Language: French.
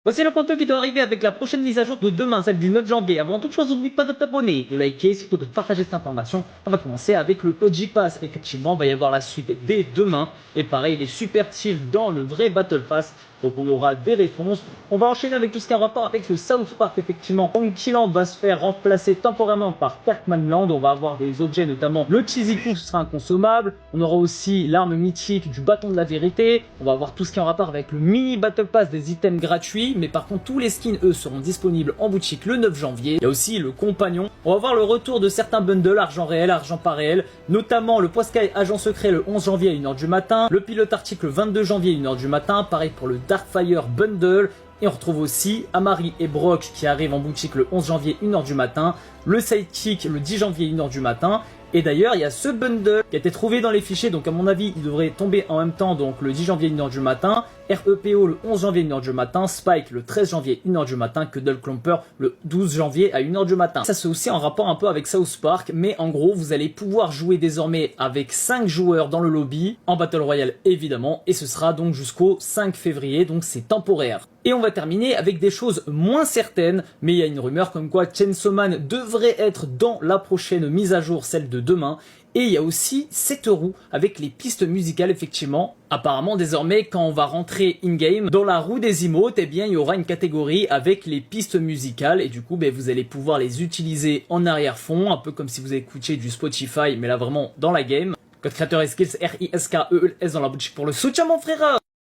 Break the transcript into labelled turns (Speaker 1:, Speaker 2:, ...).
Speaker 1: Voici le contenu qui doit arriver avec la prochaine mise à jour de demain, celle du 9 janvier. Avant toute chose, n'oublie pas de t'abonner, de liker, surtout de partager cette information. On va commencer avec le OG Pass. Effectivement, il va y avoir la suite dès demain. Et pareil, les super chill dans le vrai Battle Pass. Donc on aura des réponses. On va enchaîner avec tout ce qui a rapport avec le South Park. Effectivement, Monkey Land va se faire remplacer temporairement par Pac-Man Land. On va avoir des objets, notamment le Cheesy Coup, ce sera inconsommable. On aura aussi l'arme mythique du bâton de la vérité. On va avoir tout ce qui est en rapport avec le mini Battle Pass, des items gratuits. Mais par contre, tous les skins, eux, seront disponibles en boutique le 9 janvier. Il y a aussi le compagnon. On va voir le retour de certains bundles, argent réel, argent pas réel. Notamment le Poiscaille agent secret le 11 janvier à 1h du matin. Le pilote article le 22 janvier à 1h du matin. Pareil pour le Darkfire Bundle. Et on retrouve aussi Amari et Brock qui arrivent en boutique le 11 janvier 1h du matin. Le Sidekick le 10 janvier 1h du matin. Et d'ailleurs, il y a ce bundle qui a été trouvé dans les fichiers, donc à mon avis, il devrait tomber en même temps, donc le 10 janvier 1h du matin, REPO le 11 janvier 1h du matin, Spike le 13 janvier 1h du matin, Cuddle Clomper le 12 janvier à 1h du matin. Ça c'est aussi en rapport un peu avec South Park, mais en gros, vous allez pouvoir jouer désormais avec 5 joueurs dans le lobby, en Battle Royale évidemment, et ce sera donc jusqu'au 5 février, donc c'est temporaire. Et on va terminer avec des choses moins certaines, mais il y a une rumeur comme quoi Chainsaw Man devrait être dans la prochaine mise à jour, celle de demain. Et il y a aussi cette roue avec les pistes musicales effectivement. Apparemment désormais quand on va rentrer in-game, dans la roue des emotes, eh bien il y aura une catégorie avec les pistes musicales. Et du coup vous allez pouvoir les utiliser en arrière-fond, un peu comme si vous écoutiez du Spotify, mais là vraiment dans la game. Code créateur et skills RISKEELS dans la boutique pour le soutien mon frère.